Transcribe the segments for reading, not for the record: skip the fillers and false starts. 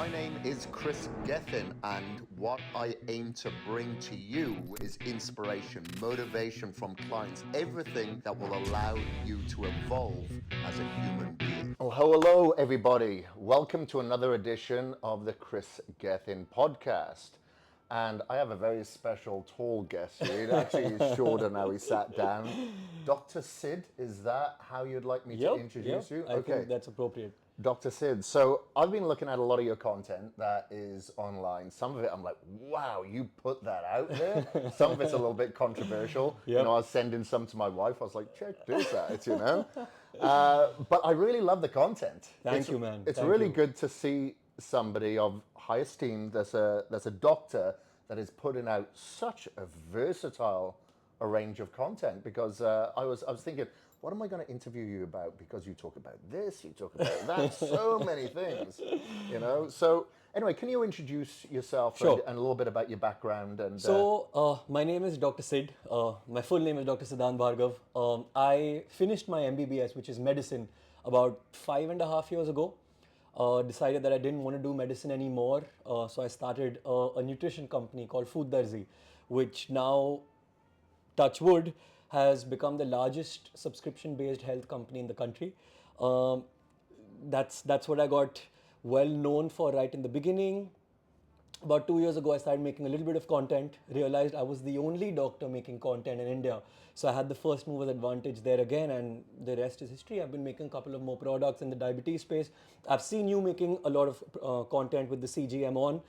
My name is Kris Gethin, and what I aim to bring to you is inspiration, motivation from clients, everything that will allow you to evolve as a human being. Oh, hello, everybody. Welcome to another edition of the Kris Gethin podcast. And I have a very special tall guest here. Actually, he's shorter now. He sat down. Dr. Sid, is that how you'd like me to introduce you? I think that's appropriate. Dr. Sid, so I've been looking at a lot of your content that is online. Some of it I'm like, wow, you put that out there? Some of it's a little bit controversial. Yep. You know, I was sending some to my wife. I was like, check this out, you know? But I really love the content. Thank you, man. It's Thank really you. good to see somebody of high esteem that's a doctor that is putting out such a versatile range of content, because I was thinking, what am I going to interview you about? Because you talk about this, you talk about that, so many things, you know? So anyway, can you introduce yourself? Sure. And a little bit about your background? And So, my name is Dr. Sid. My full name is Dr. Siddhant Bhargava. I finished my MBBS, which is medicine, about 5.5 years ago. Decided that I didn't want to do medicine anymore. So I started a nutrition company called Darzi, which now, touch wood, has become the largest subscription-based health company in the country. That's what I got well known for right in the beginning. About 2 years ago, I started making a little bit of content, realized I was the only doctor making content in India. So I had the first mover's advantage there again, and the rest is history. I've been making a couple of more products in the diabetes space. I've seen you making a lot of content with the CGM on.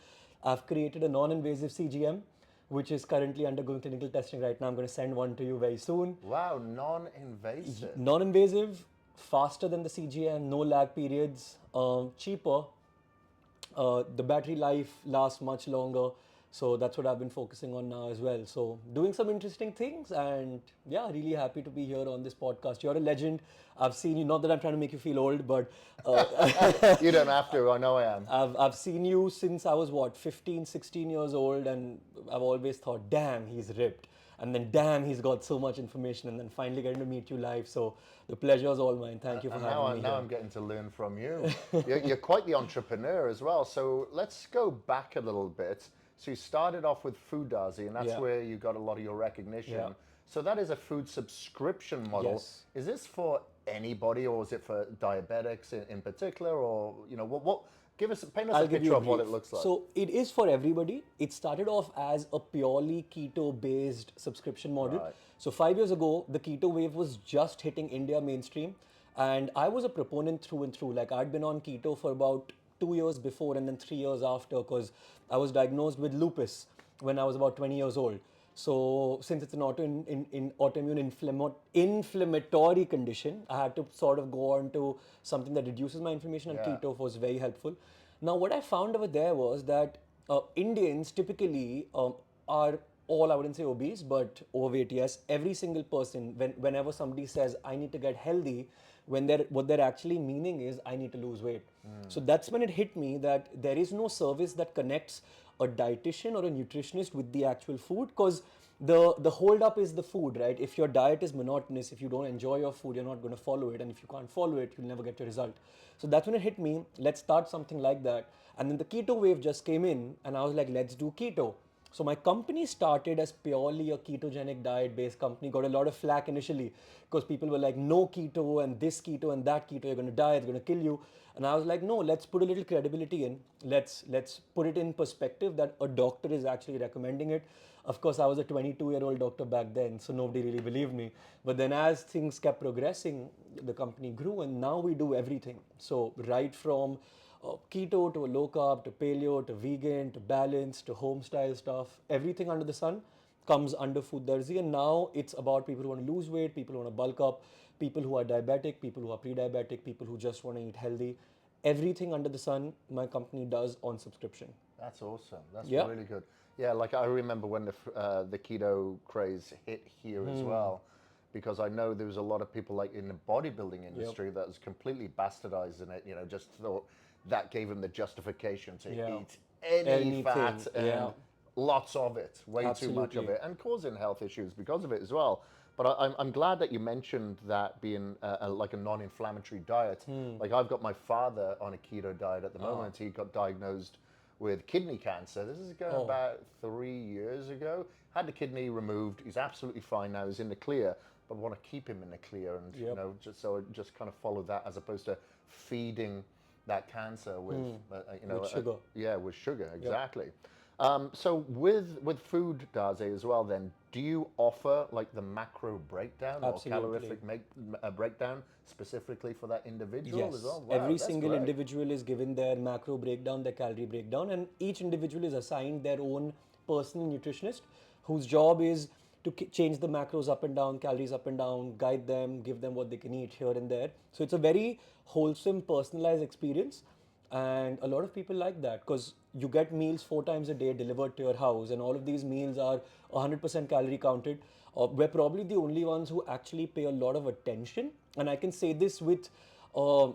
I've created a non-invasive CGM, which is currently undergoing clinical testing right now. I'm going to send one to you very soon. wow, non-invasive. Non-invasive, faster than the CGM, no lag periods, cheaper. The battery life lasts much longer. So that's what I've been focusing on now as well. So doing some interesting things, and yeah, really happy to be here on this podcast. You're a legend. I've seen you, not that I'm trying to make you feel old, but You don't have to, I know I am. I've seen you since I was 15, 16 years old, and I've always thought, damn, he's ripped. And then, damn, he's got so much information, and then finally getting to meet you live. So the pleasure is all mine. Thank you for having me Now here. I'm getting to learn from you. You're quite the entrepreneur as well. So let's go back a little bit. So you started off with Darzi, and that's where you got a lot of your recognition. Yeah. So that is a food subscription model. Yes. Is this for anybody, or is it for diabetics in particular, or you know what? Paint us a picture of what it looks like. So it is for everybody. It started off as a purely keto-based subscription model. Right. So 5 years ago, the keto wave was just hitting India mainstream, and I was a proponent through and through. Like, I'd been on keto for about 2 years before and then 3 years after, because I was diagnosed with lupus when I was about 20 years old. So since it's an autoimmune inflammatory condition, I had to sort of go on to something that reduces my inflammation, and keto was very helpful. Now, what I found over there was that Indians typically are all, I wouldn't say obese, but overweight, yes. Every single person, whenever somebody says, I need to get healthy, what they're actually meaning is, I need to lose weight. So that's when it hit me that there is no service that connects a dietitian or a nutritionist with the actual food, because the hold up is the food, right? If your diet is monotonous, if you don't enjoy your food, you're not going to follow it, and if you can't follow it, you'll never get your result. So that's when it hit me, let's start something like that. And then the keto wave just came in, and I was like, let's do keto. So my company started as purely a ketogenic diet-based company. Got a lot of flack initially because people were like, no keto and this keto and that keto, you're going to die, it's going to kill you. And I was like, no, let's put a little credibility in. Let's put it in perspective that a doctor is actually recommending it. Of course, I was a 22-year-old doctor back then, so nobody really believed me. But then as things kept progressing, the company grew, and now we do everything. So right from keto to a low carb to paleo to vegan to balanced to home style stuff, everything under the sun comes under Darzi. And now it's about people who want to lose weight, people who want to bulk up, people who are diabetic, people who are pre-diabetic, people who just want to eat healthy. Everything under the sun my company does on subscription. That's awesome. That's really good. Yeah, like I remember when the keto craze hit here as well, because I know there was a lot of people like in the bodybuilding industry that was completely bastardizing it, you know, just thought that gave them the justification to eat anything, fat and lots of it, way too much of it, and causing health issues because of it as well. But I'm glad that you mentioned that being like a non-inflammatory diet. Like I've got my father on a keto diet at the moment. He got diagnosed with kidney cancer. This is going Oh, about 3 years ago. Had the kidney removed. He's absolutely fine now. He's in the clear. But want to keep him in the clear, and yep. just kind of follow that as opposed to feeding that cancer with With sugar. yeah, with sugar, Yep. exactly. So with food, Darzee, as well, then, do you offer like the macro breakdown or Absolutely. calorific breakdown specifically for that individual as Yes, well? Wow, every that's single great. individual is given their macro breakdown, their calorie breakdown, and each individual is assigned their own personal nutritionist whose job is to change the macros up and down, calories up and down, guide them, give them what they can eat here and there. So it's a very wholesome, personalized experience. And a lot of people like that because you get meals 4 times a day delivered to your house, and all of these meals are 100% calorie counted. We're probably the only ones who actually pay a lot of attention, and I can say this uh,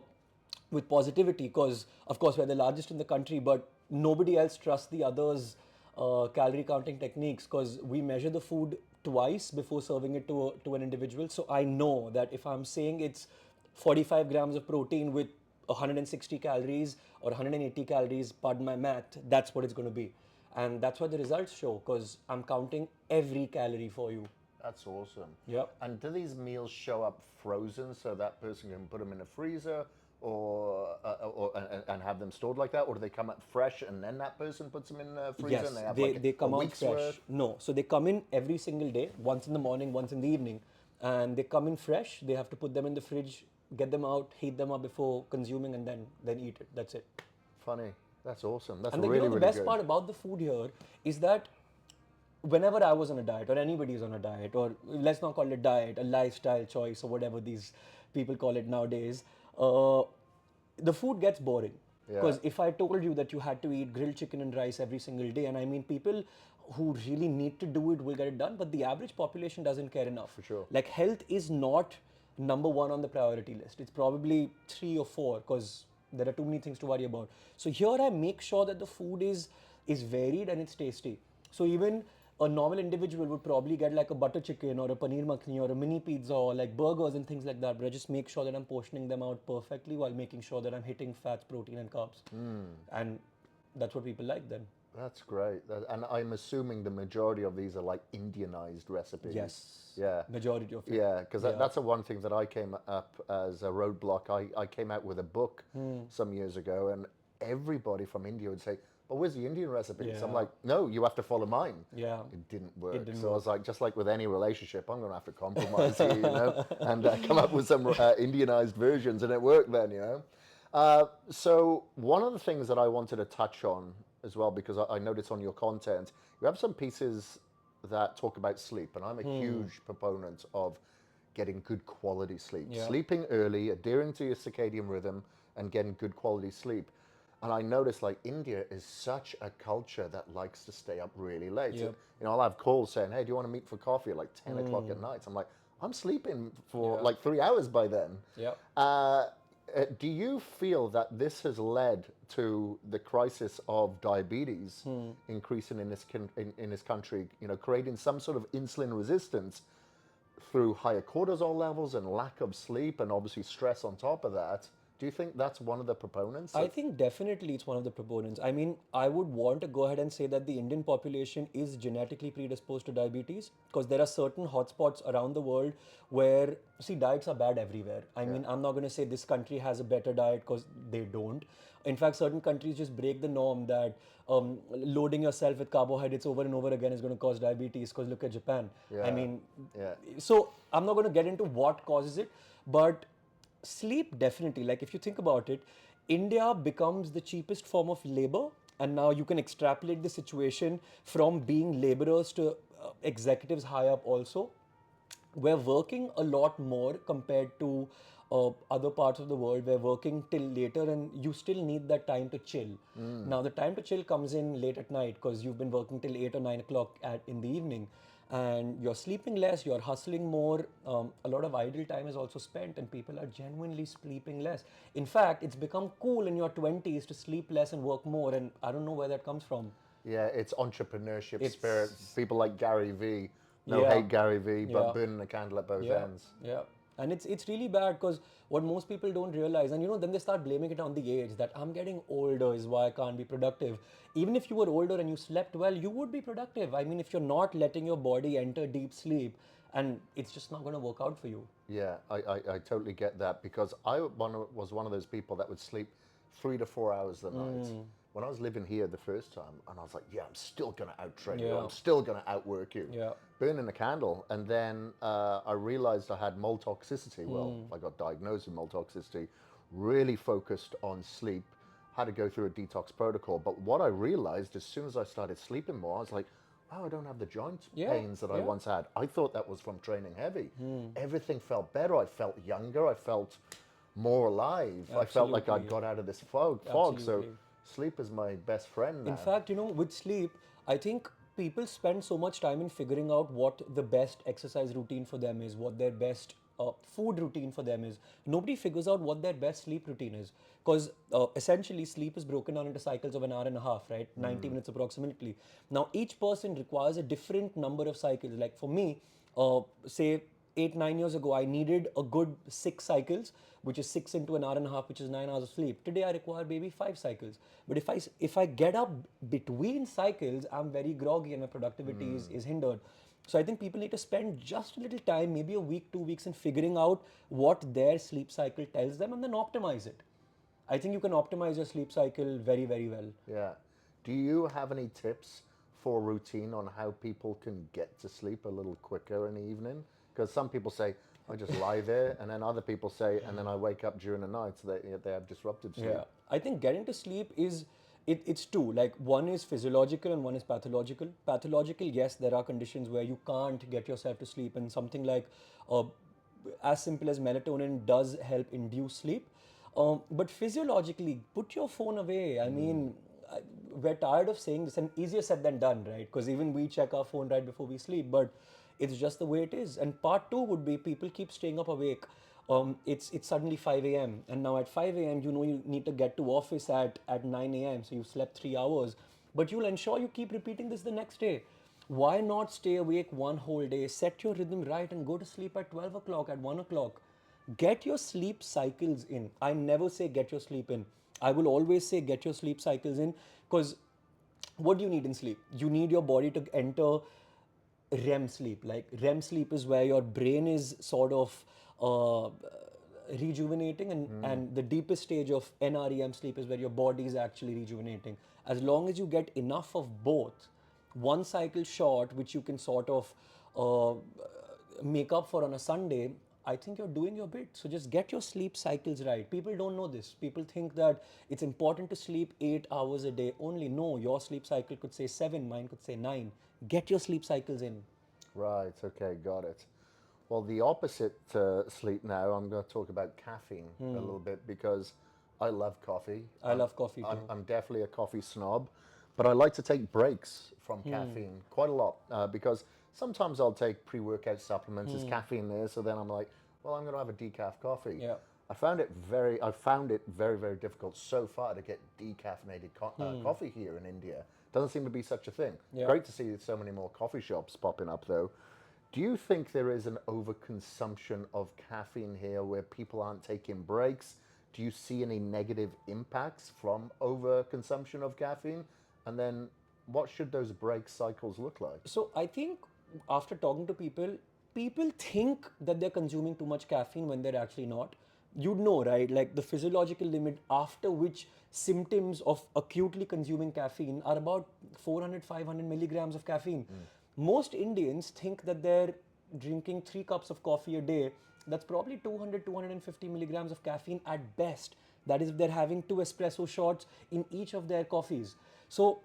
with positivity because, of course, we're the largest in the country, but nobody else trusts the others' calorie counting techniques because we measure the food twice before serving it to an individual. So I know that if I'm saying it's 45 grams of protein with 160 calories or 180 calories, pardon my math, that's what it's going to be. And that's what the results show because I'm counting every calorie for you. That's awesome. Yep. And do these meals show up frozen so that person can put them in a freezer, and have them stored like that, or do they come out fresh and then that person puts them in a freezer and Yes, they have they like a come out week's worth? fresh. No, so they come in every single day, once in the morning, once in the evening, and they come in fresh. They have to put them in the fridge, get them out, heat them up before consuming, and then eat it. That's it. Funny. That's awesome. That's And really, the really best good. part about the food here is that whenever I was on a diet, or anybody is on a diet, or let's not call it diet, a lifestyle choice, or whatever these people call it nowadays, uh, the food gets boring. Yeah. Because if I told you that you had to eat grilled chicken and rice every single day, and I mean, people who really need to do it will get it done, but the average population doesn't care enough. For sure. Like, health is not number one on the priority list. It's probably 3 or 4 because there are too many things to worry about. So here I make sure that the food is varied and it's tasty. So even a normal individual would probably get like a butter chicken or a paneer makhni or a mini pizza or like burgers and things like that. But I just make sure that I'm portioning them out perfectly while making sure that I'm hitting fats, protein, and carbs. And that's what people like then. That's great. And I'm assuming the majority of these are like Indianized recipes. Yes. Yeah. Majority of it. Yeah, because Yeah. that's the one thing that I came up as a roadblock. I came out with a book some years ago, and everybody from India would say, "But where's the Indian recipes?" I'm Yeah. like, "No, you have to follow mine." Yeah. It didn't work. didn't So I was like, just like with any relationship, I'm going to have to compromise here, and come up with some Indianized versions, and it worked then. So one of the things that I wanted to touch on as well, because I noticed on your content, you have some pieces that talk about sleep, and I'm a huge proponent of getting good quality sleep. Yeah. Sleeping early, adhering to your circadian rhythm, and getting good quality sleep. And I noticed like India is such a culture that likes to stay up really late. Yep. I'll have calls saying, "Hey, do you want to meet for coffee at like 10 o'clock at night?" I'm like, I'm sleeping for Yeah. like 3 hours by then. Yep. Do you feel that this has led to the crisis of diabetes increasing in this country? Creating some sort of insulin resistance through higher cortisol levels and lack of sleep, and obviously stress on top of that. Do you think that's one of the proponents? I think definitely it's one of the proponents. I mean, I would want to go ahead and say that the Indian population is genetically predisposed to diabetes because there are certain hotspots around the world where, see, diets are bad everywhere. I mean, I'm not going to say this country has a better diet because they don't. In fact, certain countries just break the norm that loading yourself with carbohydrates over and over again is going to cause diabetes because look at Japan. I mean, so I'm not going to get into what causes it, but sleep definitely. Like if you think about it, India becomes the cheapest form of labor, and now you can extrapolate the situation from being laborers to executives high up also. We're working a lot more compared to other parts of the world. We're working till later, and you still need that time to chill. Now, the time to chill comes in late at night because you've been working till 8 or 9 o'clock in the evening, and you're sleeping less, you're hustling more. A lot of idle time is also spent, and people are genuinely sleeping less. In fact, it's become cool in your 20s to sleep less and work more, and I don't know where that comes from. Yeah, it's entrepreneurship It's spirit. People like Gary Vee No Yeah. hate Gary Vee, but Yeah. burning the candle at both Yeah, ends. yeah. And it's really bad because what most people don't realize, and then they start blaming it on the age that I'm getting older is why I can't be productive. Even if you were older and you slept well, you would be productive. I mean, if you're not letting your body enter deep sleep, and it's just not going to work out for you. Yeah, I totally get that because was one of those people that would sleep 3 to 4 hours a night. When I was living here the first time, and I was like, yeah, I'm still going to out-train you. Yeah. I'm still going to outwork you. Yeah. Burning a candle. And then I realized I had mold toxicity. Well, I got diagnosed with mold toxicity, really focused on sleep, had to go through a detox protocol. But what I realized as soon as I started sleeping more, I was like, wow, I don't have the joint Yeah, pains that I yeah. once had. I thought that was from training heavy. Everything felt better. I felt younger. I felt more alive. I felt like I'd Absolutely. got out of this fog. So Absolutely. sleep is my best friend now. In fact, with sleep, I think people spend so much time in figuring out what the best exercise routine for them is, what their best food routine for them is. Nobody figures out what their best sleep routine is. Because essentially, sleep is broken down into cycles of an hour and a half, right? 90 minutes approximately. Now, each person requires a different number of cycles. Like for me, say 8, 9 years ago, I needed a good 6 cycles, which is 6 into an hour and a half, which is 9 hours of sleep. Today, I require maybe 5 cycles. But if I get up between cycles, I'm very groggy and my productivity is hindered. So I think people need to spend just a little time, maybe a week, 2 weeks, in figuring out what their sleep cycle tells them and then optimize it. I think you can optimize your sleep cycle very, very well. Yeah. Do you have any tips for routine on how people can get to sleep a little quicker in the evening? Because some people say, I just lie there, and then other people say, and then I wake up during the night, so they have disrupted sleep. Yeah, I think getting to sleep it's two. Like one is physiological and one is pathological. Pathological, yes, there are conditions where you can't get yourself to sleep, and something like as simple as melatonin does help induce sleep. But physiologically, put your phone away. I mean, we're tired of saying this, and easier said than done, right? Because even we check our phone right before we sleep, but it's just the way it is. And part two would be people keep staying up awake. It's suddenly 5 a.m. and now at 5 a.m. you need to get to office at 9 a.m. So you've slept 3 hours, but you'll ensure you keep repeating this the next day. Why not stay awake one whole day, set your rhythm right, and go to sleep at 12 o'clock, at 1 o'clock? Get your sleep cycles in. I never say get your sleep in. I will always say get your sleep cycles in, because what do you need in sleep? You need your body to enter REM sleep. Like REM sleep is where your brain is sort of rejuvenating, and the deepest stage of NREM sleep is where your body is actually rejuvenating. As long as you get enough of both, one cycle short, which you can sort of uh, make up for on a Sunday, I think you're doing your bit. So just get your sleep cycles right. People don't know this. People think that it's important to sleep 8 hours a day only. No, your sleep cycle could say 7, mine could say 9. Get your sleep cycles in. Right, okay, got it. Well, the opposite to sleep now, I'm going to talk about caffeine a little bit because I love coffee. I love coffee too. I'm definitely a coffee snob, but I like to take breaks from caffeine quite a lot because sometimes I'll take pre-workout supplements. There's caffeine there, so then I'm like, well, I'm going to have a decaf coffee. Yeah. I found it very, very difficult so far to get decaffeinated coffee here in India. Doesn't seem to be such a thing. Yeah. Great to see so many more coffee shops popping up, though. Do you think there is an overconsumption of caffeine here where people aren't taking breaks? Do you see any negative impacts from overconsumption of caffeine? And then what should those break cycles look like? So I think after talking to people, people think that they're consuming too much caffeine when they're actually not. You'd know, right? Like the physiological limit after which symptoms of acutely consuming caffeine are about 400, 500 milligrams of caffeine. Most Indians think that they're drinking 3 cups of coffee a day. That's probably 200, 250 milligrams of caffeine at best. That is, if they're having 2 espresso shots in each of their coffees. So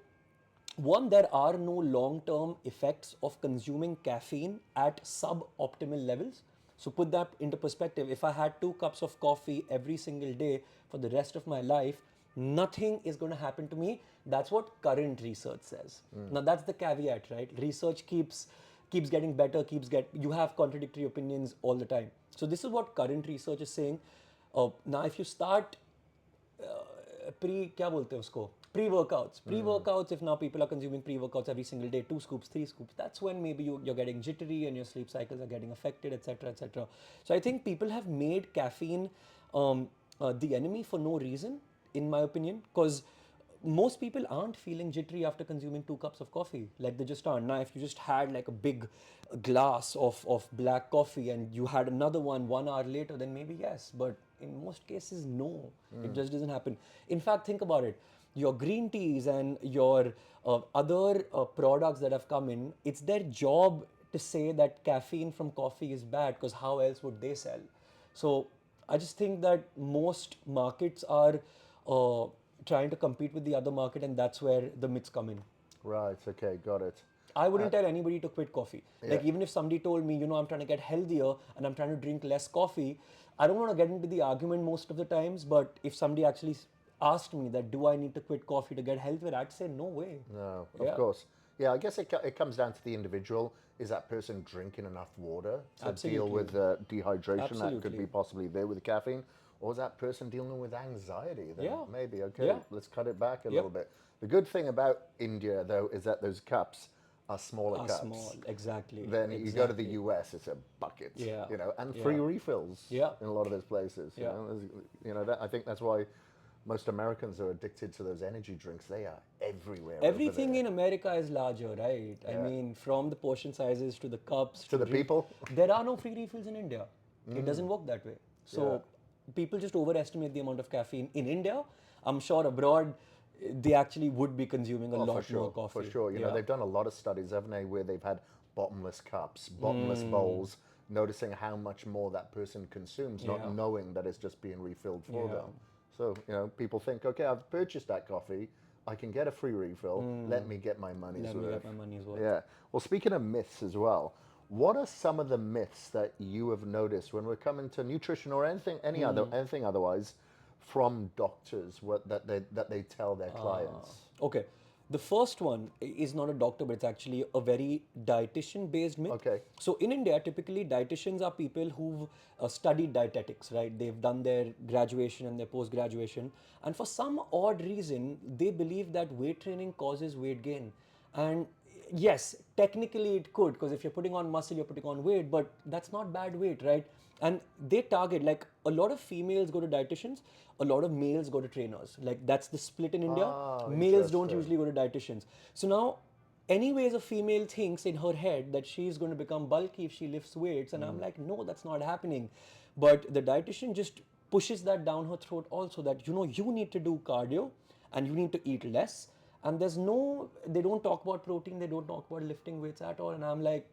one, there are no long-term effects of consuming caffeine at suboptimal levels. So put that into perspective. If I had 2 cups of coffee every single day for the rest of my life, nothing is going to happen to me. That's what current research says. Now that's the caveat, right? Research keeps getting better, you have contradictory opinions all the time. So this is what current research is saying. Now if you start क्या बोलते हैं उसको Pre-workouts, if now people are consuming pre-workouts every single day, 2 scoops, 3 scoops, that's when maybe you're getting jittery and your sleep cycles are getting affected, etc., etc. So I think people have made caffeine the enemy for no reason, in my opinion, because most people aren't feeling jittery after consuming 2 cups of coffee. Like they just aren't. Now, if you just had like a big glass of black coffee and you had another 1 hour later, then maybe yes. But in most cases, no. It just doesn't happen. In fact, think about it. Your green teas and your other products that have come in, it's their job to say that caffeine from coffee is bad because how else would they sell? So I just think that most markets are trying to compete with the other market, and that's where the myths come in. Right. Okay. Got it. I wouldn't tell anybody to quit coffee. Like Yeah. even if somebody told me, I'm trying to get healthier and I'm trying to drink less coffee, I don't want to get into the argument most of the times. But if somebody actually asked me that, do I need to quit coffee to get healthier? I'd say no way. No, Yeah. of course. Yeah, I guess it comes down to the individual. Is that person drinking enough water to deal Absolutely. with dehydration that could Absolutely. be possibly there with the caffeine? Or is that person dealing with anxiety? Then Yeah. maybe, okay, Yeah. let's cut it back a Yep. little bit. The good thing about India, though, is that those cups are smaller Are cups. small, exactly. Then you go to the US, it's a bucket, Yeah. and Yeah. free refills Yeah. in a lot of those places. Yeah. I think that's why most Americans are addicted to those energy drinks. They are everywhere. Everything over there. in America is larger, right? I mean, from the portion sizes to the cups To the people? There are no free refills in India. It doesn't work that way. So people just overestimate the amount of caffeine in India. I'm sure abroad they actually would be consuming a lot for sure, more coffee. For sure. They've done a lot of studies, haven't they, where they've had bottomless cups, bottomless bowls, noticing how much more that person consumes, Yeah. not knowing that it's just being refilled for Yeah. them. So, people think, okay, I've purchased that coffee, I can get a free refill, let me get my money's Let worth. me get my money's worth. Yeah. Well, speaking of myths as well, what are some of the myths that you have noticed when we're coming to nutrition or anything otherwise from doctors that they tell their clients? Okay. The first one is not a doctor, but it's actually a very dietitian-based myth. Okay. So in India, typically dietitians are people who've studied dietetics, right? They've done their graduation and their post-graduation, and for some odd reason, they believe that weight training causes weight gain. And yes, technically it could, because if you're putting on muscle, you're putting on weight, but that's not bad weight, right? And they target, like a lot of females go to dietitians, a lot of males go to trainers. Like that's the split in India. Males don't Interesting. usually go to dietitians. So now, anyways, a female thinks in her head that she's going to become bulky if she lifts weights. And I'm like, no, that's not happening. But the dietitian just pushes that down her throat also that, you need to do cardio and you need to eat less. And they don't talk about protein, they don't talk about lifting weights at all. And I'm like,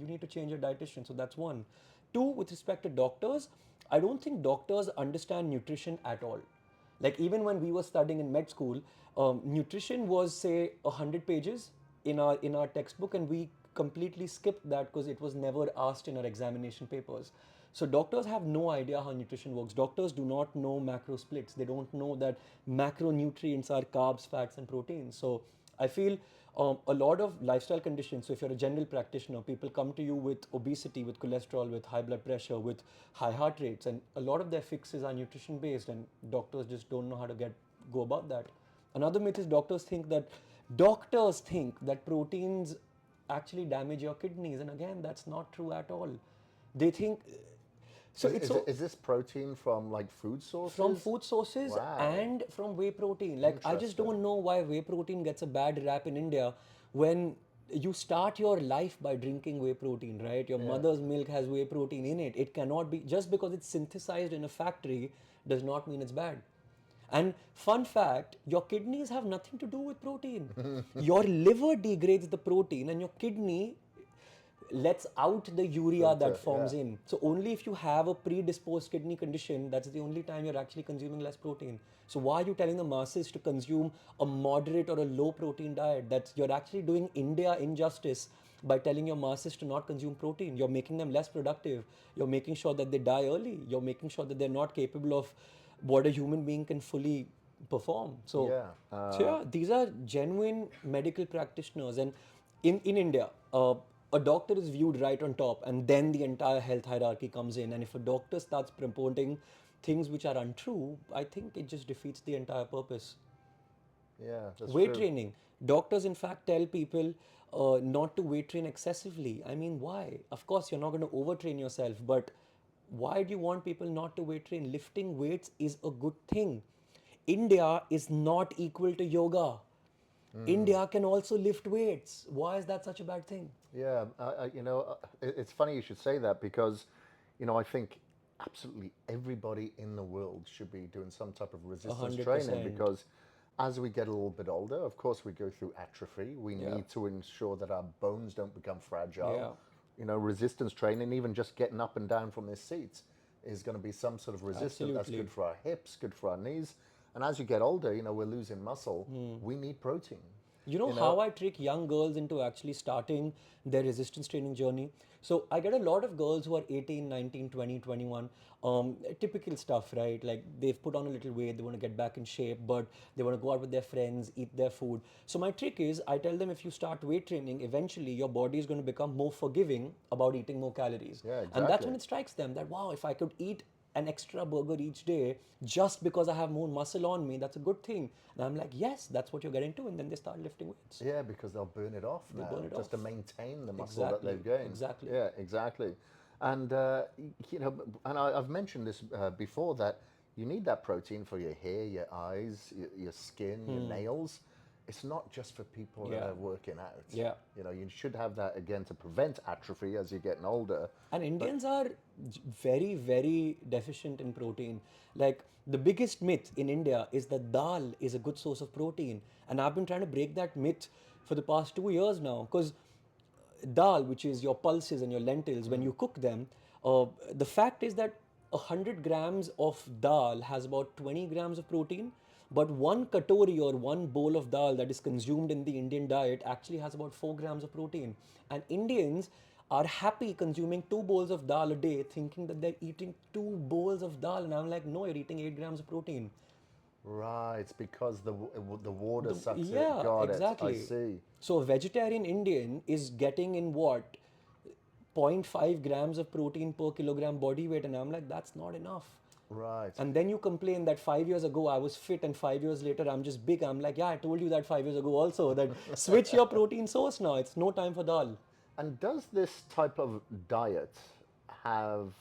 you need to change your dietitian. So that's one. Two, with respect to doctors, I don't think doctors understand nutrition at all. Like even when we were studying in med school, nutrition was say 100 pages in our textbook, and we completely skipped that because it was never asked in our examination papers. So doctors have no idea how nutrition works. Doctors do not know macro splits. They don't know that macronutrients are carbs, fats, and proteins. So I feel a lot of lifestyle conditions. So if you're a general practitioner, people come to you with obesity, with cholesterol, with high blood pressure, with high heart rates, and a lot of their fixes are nutrition based, and doctors just don't know how to go about that. Another myth is doctors think that proteins actually damage your kidneys, and again, that's not true at all. They think so. Is this protein from like food sources? From food sources Wow. and from whey protein. Like I just don't know why whey protein gets a bad rap in India when you start your life by drinking whey protein, right? Your mother's milk has whey protein in it. It cannot be, just because it's synthesized in a factory does not mean it's bad. And fun fact, your kidneys have nothing to do with protein. Your liver degrades the protein and your kidney lets out the urea that forms in. So only if you have a predisposed kidney condition, that's the only time you're actually consuming less protein. So why are you telling the masses to consume a moderate or a low protein diet? That you're actually doing India injustice by telling your masses to not consume protein. You're making them less productive. You're making sure that they die early. You're making sure that they're not capable of what a human being can fully perform. So yeah, these are genuine medical practitioners. And in India, a doctor is viewed right on top, and then the entire health hierarchy comes in. And if a doctor starts promoting things which are untrue, I think it just defeats the entire purpose. Yeah, that's Weight true. training. Doctors, in fact, tell people not to weight train excessively. I mean, why? Of course, you're not going to overtrain yourself, but why do you want people not to weight train? Lifting weights is a good thing. India is not equal to yoga. India can also lift weights. Why is that such a bad thing? Yeah, it's funny you should say that because, I think absolutely everybody in the world should be doing some type of A resistance hundred training percent. because as we get a little bit older, of course, we go through atrophy. We Yeah. need to ensure that our bones don't become fragile. Yeah. Resistance training, even just getting up and down from this seat, is going to be some sort of resistance. That's good Absolutely. for our hips, good for our knees. And as you get older, we're losing muscle. We need protein. You know You know, how I trick young girls into actually starting their resistance training journey? So I get a lot of girls who are 18, 19, 20, 21. Typical stuff, right? Like they've put on a little weight, they want to get back in shape, but they want to go out with their friends, eat their food. So my trick is I tell them if you start weight training, eventually your body is going to become more forgiving about eating more calories. yeah, And that's exactly. when it strikes them that, wow, if I could eat an extra burger each day just because I have more muscle on me, that's a good thing. And I'm like, yes, that's what you're getting to. And then they start lifting weights. Yeah, because they'll burn it off They now burn it just off. to maintain the muscle that Exactly. they've gained. Exactly. Yeah, exactly. And I've mentioned this before that you need that protein for your hair, your eyes, your skin, your nails. It's not just for people that Yeah. are working out. Yeah. You should have that again to prevent atrophy as you're getting older. And But Indians are very, very deficient in protein. Like the biggest myth in India is that dal is a good source of protein. And I've been trying to break that myth for the past 2 years now. Because dal, which is your pulses and your lentils, when you cook them, the fact is that 100 grams of dal has about 20 grams of protein. But one katori or one bowl of dal that is consumed in the Indian diet actually has about 4 grams of protein. And Indians are happy consuming 2 bowls of dal a day, thinking that they're eating 2 bowls of dal. And I'm like, no, you're eating 8 grams of protein. right, it's because the water sucks it. Yeah, Got it. I exactly. see. So a vegetarian Indian is getting in what? Zero point 0.5 grams of protein per kilogram body weight, and I'm like, that's not enough. Right. And then you complain that 5 years ago I was fit, and 5 years later I'm just big. I'm like, yeah, I told you that 5 years ago also, that switch your protein source now. It's no time for dal. And does this type of diet have,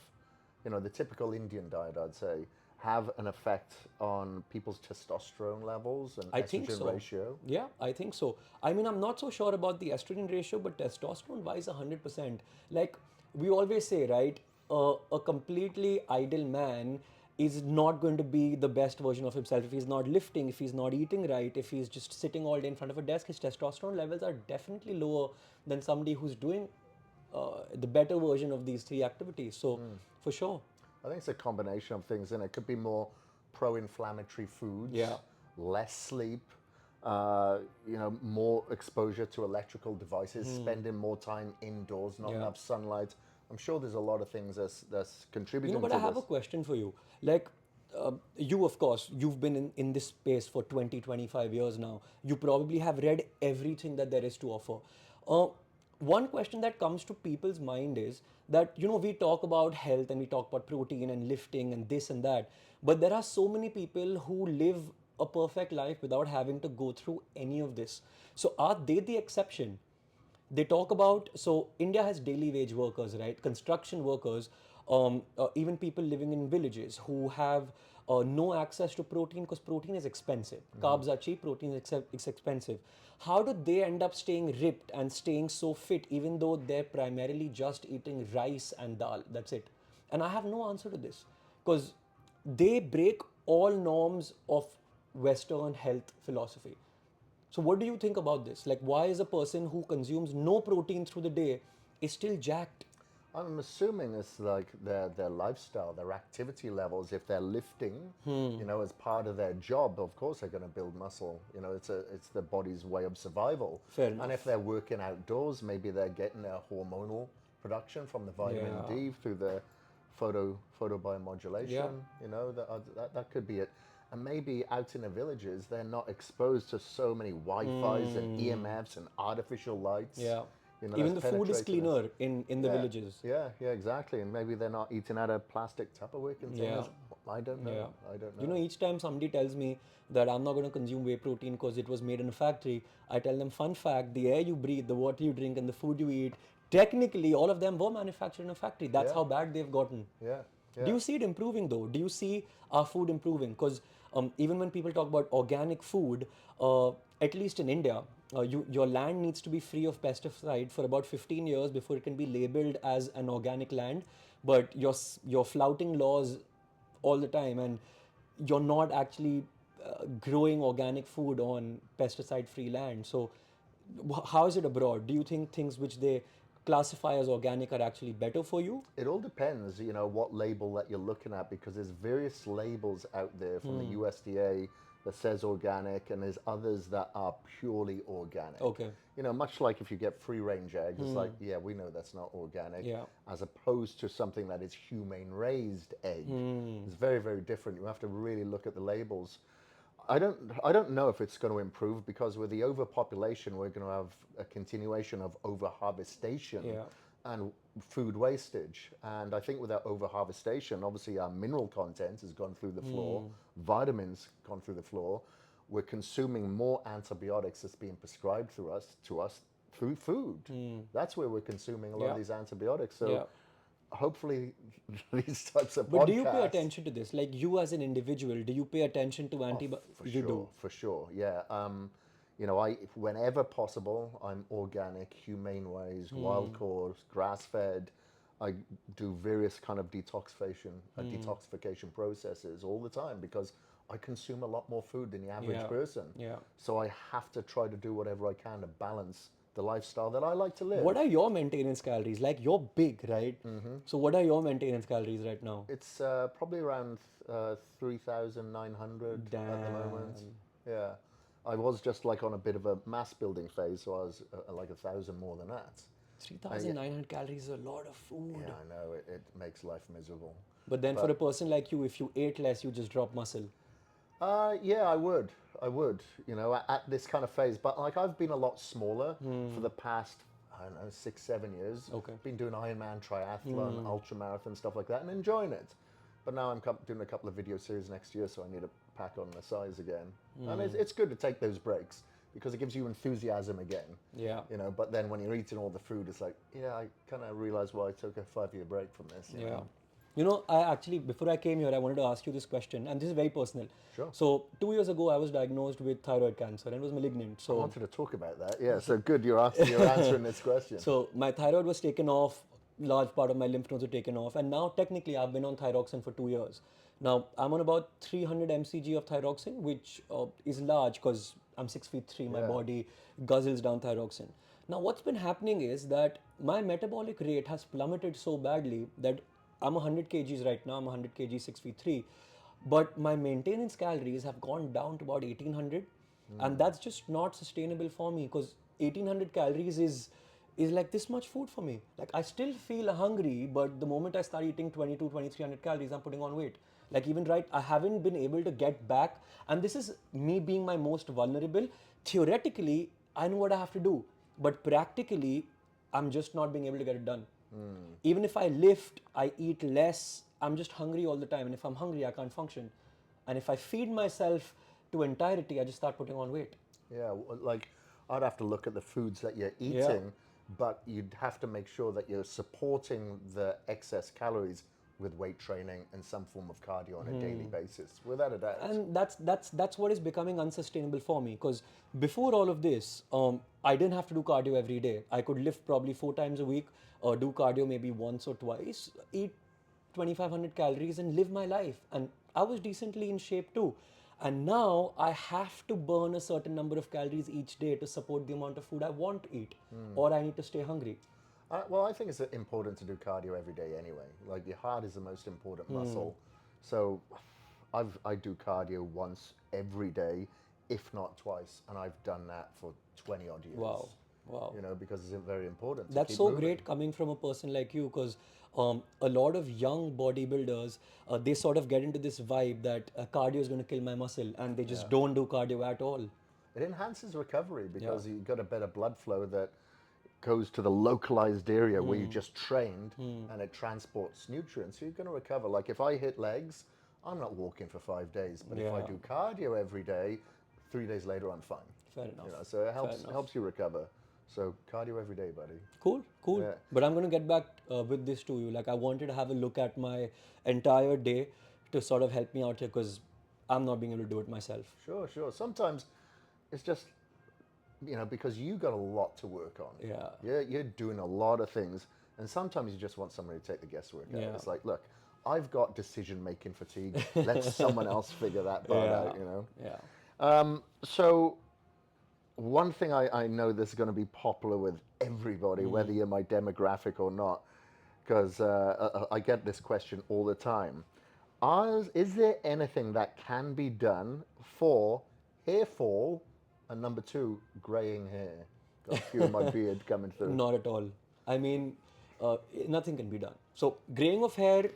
the typical Indian diet, I'd say, have an effect on people's testosterone levels and I think estrogen so. ratio? Yeah, I think so. I mean, I'm not so sure about the estrogen ratio, but testosterone wise, 100%. Like we always say, right? A completely idle man is not going to be the best version of himself if he's not lifting, if he's not eating right, if he's just sitting all day in front of a desk. His testosterone levels are definitely lower than somebody who's doing the better version of these three activities. So, for sure. I think it's a combination of things, and it could be more pro-inflammatory foods, Yeah. less sleep, more exposure to electrical devices, spending more time indoors, not Yeah. enough sunlight. I'm sure there's a lot of things that's contributing But to I have a this. question for you. Like, you, of course, you've been in this space for 20, 25 years now. You probably have read everything that there is to offer. Uh, One question that comes to people's mind is that, we talk about health and we talk about protein and lifting and this and that. But there are so many people who live a perfect life without having to go through any of this. So, are they the exception? They talk about, so India has daily wage workers, right? Construction workers, even people living in villages who have no access to protein because protein is expensive. Carbs are cheap, protein is expensive. How do they end up staying ripped and staying so fit even though they're primarily just eating rice and dal? That's it. And I have no answer to this because they break all norms of Western health philosophy. So what do you think about this? Like, why is a person who consumes no protein through the day is still jacked? I'm assuming it's like their lifestyle, their activity levels. If they're lifting, as part of their job, of course they're going to build muscle. It's their body's way of survival. Fair And if enough. they're working outdoors, maybe they're getting their hormonal production from the vitamin Yeah. D through the photobiomodulation. Yeah. That could be it. And maybe out in the villages, they're not exposed to so many Wi-Fi's and EMFs and artificial lights. Yeah. That's Even the food is penetrating us. cleaner in the Yeah, villages. yeah, exactly. And maybe they're not eating out of plastic Tupperware Yeah. containers. I don't know. Yeah. I don't You know. know, each time somebody tells me that I'm not going to consume whey protein because it was made in a factory, I tell them, fun fact, the air you breathe, the water you drink, and the food you eat, technically, all of them were manufactured in a factory. That's Yeah, how bad they've gotten. yeah, Do yeah. you see it improving though? Do you see our food improving? Because even when people talk about organic food, at least in India, your land needs to be free of pesticide for about 15 years before it can be labeled as an organic land. But you're flouting laws all the time, and you're not actually growing organic food on pesticide-free land. So, how is it abroad? Do you think things which they classify as organic are actually better for you? It all depends, what label that you're looking at, because there's various labels out there from the USDA that says organic, and there's others that are purely organic. Okay. Much like if you get free range eggs, it's like, yeah, we know that's not organic, Yeah. as opposed to something that is humane raised egg. It's very, very different. You have to really look at the labels. I don't know if it's going to improve, because with the overpopulation, we're going to have a continuation of overharvestation Yeah. and food wastage. And I think with that overharvestation, obviously our mineral content has gone through the floor, vitamins gone through the floor. We're consuming more antibiotics that's being prescribed to us through food. That's where we're consuming a lot Yeah. of these antibiotics. So Yeah. hopefully these types of But do you pay podcasts. attention to this? Like you as an individual, do you pay attention to antibiotics? For You sure, do. for sure, yeah. Whenever possible, I'm organic, humane ways, wild caught, grass fed. I do various kind of detoxification processes all the time, because I consume a lot more food than the average Yeah. person. Yeah. So I have to try to do whatever I can to balance the lifestyle that I like to live. What are your maintenance calories? Like you're big, right? So what are your maintenance calories right now? It's probably around 3,900 at the moment. Damn. Yeah. I was just like on a bit of a mass building phase, so I was like 1,000 more than that. 3,900 calories is a lot of food. Yeah, I know, it makes life miserable. But then for a person like you, if you ate less, you just drop muscle. Yeah, I would. At this kind of phase. But like I've been a lot smaller for the past, I don't know, 6, 7 years. Okay. Been doing Ironman, triathlon, ultra marathon, stuff like that, and enjoying it. But now I'm doing a couple of video series next year, so I need to pack on the size again. And it's good to take those breaks, because it gives you enthusiasm again. Yeah. But then when you're eating all the food, it's like, yeah, I kind of realized why I took a 5-year break from this. You Yeah. know? You know, I actually, before I came here, I wanted to ask you this question, and this is very personal. Sure. So, 2 years ago, I was diagnosed with thyroid cancer, and it was malignant. I So, wanted to talk about that. Yeah, so good you're answering this question. so my thyroid was taken off, large part of my lymph nodes were taken off, and now technically I've been on thyroxine for 2 years. Now, I'm on about 300 mcg of thyroxine, which is large because I'm 6'3", my Yeah. body guzzles down thyroxine. Now, what's been happening is that my metabolic rate has plummeted so badly that I'm 100 kgs right now, I'm 100 kg, 6'3", but my maintenance calories have gone down to about 1800, and that's just not sustainable for me, because 1800 calories is like this much food for me. Like I still feel hungry, but the moment I start eating 2300 calories, I'm putting on weight. Like even right, I haven't been able to get back, and this is me being my most vulnerable. Theoretically, I know what I have to do, but practically, I'm just not being able to get it done. Even if I lift, I eat less, I'm just hungry all the time, and if I'm hungry, I can't function. And if I feed myself to entirety, I just start putting on weight. Yeah, like I'd have to look at the foods that you're eating, but you'd have to make sure that you're supporting the excess calories with weight training and some form of cardio on a daily basis, without a doubt. And that's what is becoming unsustainable for me, because before all of this, I didn't have to do cardio every day. I could lift probably 4 times a week, or do cardio maybe once or twice, eat 2500 calories and live my life, and I was decently in shape too. And now I have to burn a certain number of calories each day to support the amount of food I want to eat, or I need to stay hungry. Well, I think it's important to do cardio every day anyway. Like your heart is the most important muscle. So I do cardio once every day, if not twice, and I've done that for 20 odd years. Wow. Wow. Because it's very important. That's keep so moving. great coming from a person like you, because a lot of young bodybuilders, they sort of get into this vibe that cardio is going to kill my muscle, and they just don't do cardio at all. It enhances recovery, because you've got a better blood flow that goes to the localized area where you just trained, and it transports nutrients. So you're going to recover. Like if I hit legs, I'm not walking for 5 days, but if I Yeah. do cardio every day, 3 days later I'm fine. Fair enough. You know, so it Fair enough. helps you recover. So cardio every day, buddy. Cool, cool. Yeah. But I'm going to get back with this to you. Like, I wanted to have a look at my entire day to sort of help me out here because I'm not being able to do it myself. Sure, sure. Sometimes it's just, because you got a lot to work on. Yeah. You're doing a lot of things, and sometimes you just want somebody to take the guesswork out. Yeah. It's like, look, I've got decision-making fatigue. Let someone else figure that part out, Yeah. So one thing I know this is going to be popular with everybody, whether you're my demographic or not, because I get this question all the time. Is there anything that can be done for hair fall and number two, graying hair? Got a few of my beard coming through. Not at all. I mean, nothing can be done. So, graying of hair,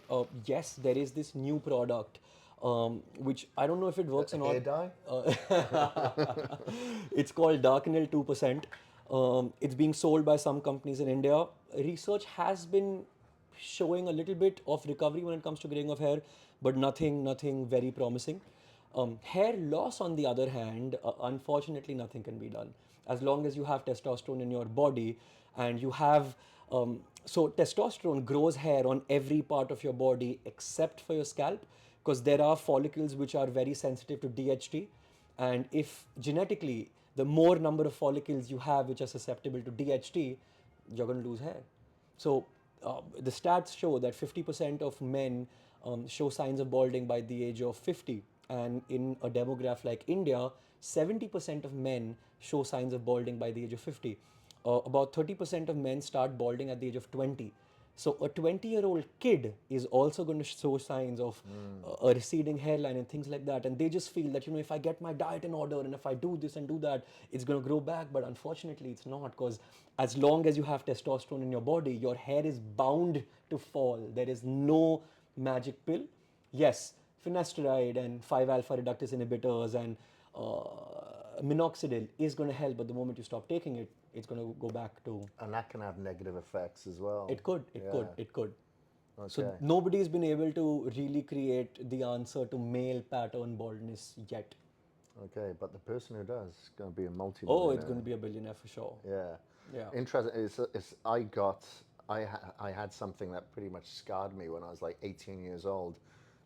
yes, there is this new product, which I don't know if it works or not. Hair dye? It's called Darkenil 2%. It's being sold by some companies in India. Research has been showing a little bit of recovery when it comes to graying of hair, but nothing very promising. Hair loss, on the other hand, unfortunately, nothing can be done. As long as you have testosterone in your body and you have. So, testosterone grows hair on every part of your body except for your scalp, because there are follicles which are very sensitive to DHT. And if genetically, the more number of follicles you have which are susceptible to DHT, you're going to lose hair. So, the stats show that 50% of men show signs of balding by the age of 50. And in a demographic like India, 70% of men show signs of balding by the age of 50. About 30% of men start balding at the age of 20. So a 20-year-old kid is also going to show signs of a receding hairline and things like that. And they just feel that, if I get my diet in order and if I do this and do that, it's going to grow back. But unfortunately, it's not, because as long as you have testosterone in your body, your hair is bound to fall. There is no magic pill. Yes, finasteride and 5-alpha reductase inhibitors and minoxidil is going to help, but the moment you stop taking it, it's going to go back to. And that can have negative effects as well. It could. Okay. So nobody's been able to really create the answer to male pattern baldness yet. Okay, but the person who does is going to be a multi. Oh, it's going to be a billionaire for sure. Yeah. Interesting. I had something that pretty much scarred me when I was like 18 years old.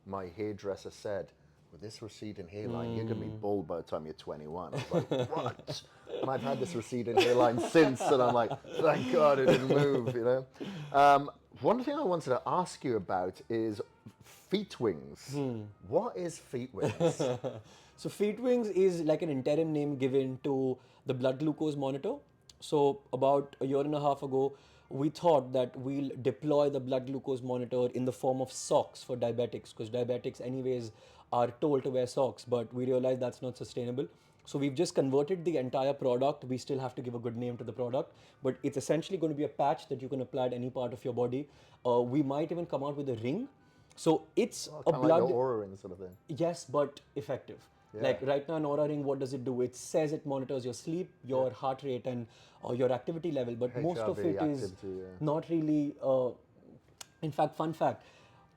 My hairdresser said, with this receding hairline, you're going to be bald by the time you're 21. I was like, what? And I've had this receding hairline since, and I'm like, thank God it didn't move, One thing I wanted to ask you about is feet wings. What is feet wings? So feet wings is like an interim name given to the blood glucose monitor. So about a year and a half ago, we thought that we'll deploy the blood glucose monitor in the form of socks for diabetics, because diabetics anyways are told to wear socks, but we realized that's not sustainable. So we've just converted the entire product. We still have to give a good name to the product, but it's essentially going to be a patch that you can apply at any part of your body. We might even come out with a ring. So it's a blood... like an Oura ring sort of thing. Yes, but effective. Yeah. Like right now, an Oura ring, what does it do? It says it monitors your sleep, your heart rate, and your activity level. But most of it is not really. In fact, fun fact: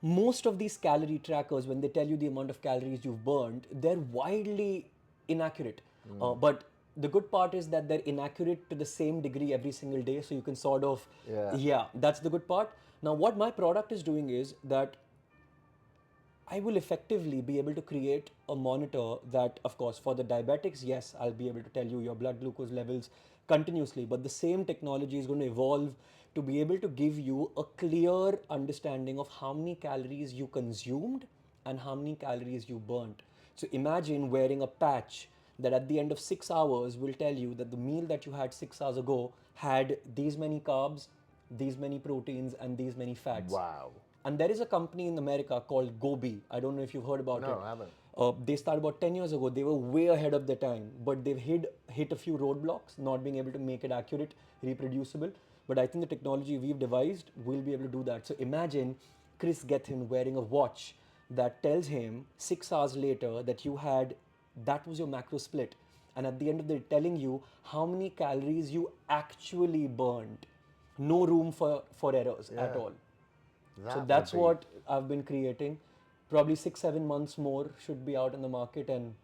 most of these calorie trackers, when they tell you the amount of calories you've burned, they're widely inaccurate. But the good part is that they're inaccurate to the same degree every single day, so you can sort of. Yeah, that's the good part. Now, what my product is doing is that I will effectively be able to create a monitor that, of course, for the diabetics, yes, I'll be able to tell you your blood glucose levels continuously, but the same technology is going to evolve to be able to give you a clear understanding of how many calories you consumed and how many calories you burnt. So imagine wearing a patch that at the end of 6 hours will tell you that the meal that you had 6 hours ago had these many carbs, these many proteins, and these many fats. Wow. And there is a company in America called Gobi. I don't know if you've heard about it. No, I haven't. They started about 10 years ago. They were way ahead of their time, but they've hit a few roadblocks, not being able to make it accurate, reproducible. But I think the technology we've devised will be able to do that. So imagine Kris Gethin wearing a watch that tells him 6 hours later that that was your macro split. And at the end of the day, telling you how many calories you actually burned. No room for errors at all. So that's what I've been creating. probably 6-7 months more should be out in the market, and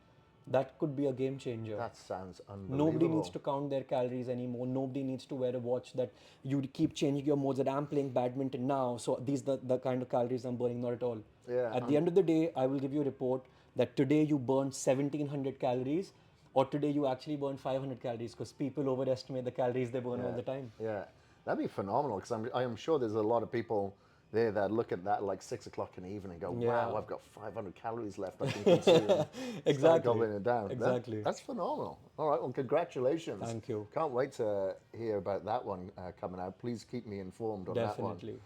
that could be a game changer. That sounds unbelievable. Nobody needs to count their calories anymore. Nobody needs to wear a watch that you keep changing your modes, that I'm playing badminton now, so these the kind of calories I'm burning. Not at all. Yeah, At the end of the day, I will give you a report that today you burned 1700 calories, or today you actually burned 500 calories, because people overestimate the calories they burn all the time. Yeah, that'd be phenomenal, because I am sure there's a lot of people there that look at that like 6 o'clock in the evening and go, wow, Yeah. I've got 500 calories left I can consume. Start Exactly. gobbling it down. Exactly. That's phenomenal. All right, well, congratulations. Thank you. Can't wait to hear about that one coming out. Please keep me informed on that one. Definitely.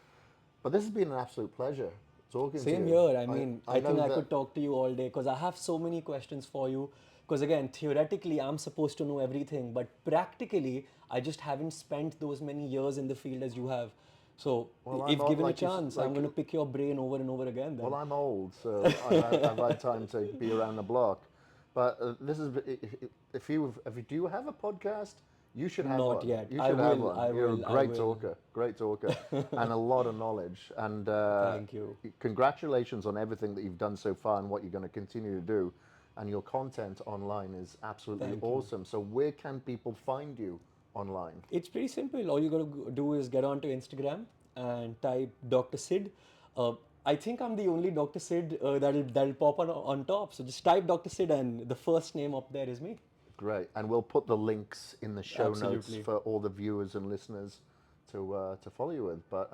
But this has been an absolute pleasure talking to you. Same here. I mean, I think know I that- could talk to you all day, because I have so many questions for you. Because again, theoretically, I'm supposed to know everything, but practically, I just haven't spent those many years in the field as you have. So, Well, if I'm given like a you- chance, like I'm going to you- pick your brain over and over again. Then. Well, I'm old, so I've had time to be around the block. But this is if you do you have a podcast? You should have Not one. yet. You I should have will, one. I You're will, a I great will. talker, and a lot of knowledge. And Thank you. Congratulations on everything that you've done so far and what you're going to continue to do. And your content online is absolutely Thank you. awesome. So where can people find you online? It's pretty simple. All you got to do is get onto Instagram and type Dr. Sid. I think I'm the only Dr. Sid that'll pop on top. So just type Dr. Sid, and the first name up there is me. Great, and we'll put the links in the show Absolutely. notes for all the viewers and listeners to follow you with. But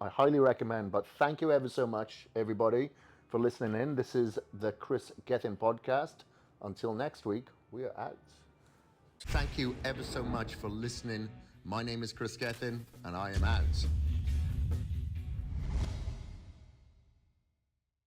I highly recommend. But thank you ever so much, everybody, for listening in. This is the Kris Gethin podcast. Until next week, we are out. Thank you ever so much for listening. My name is Kris Gethin, and I am out.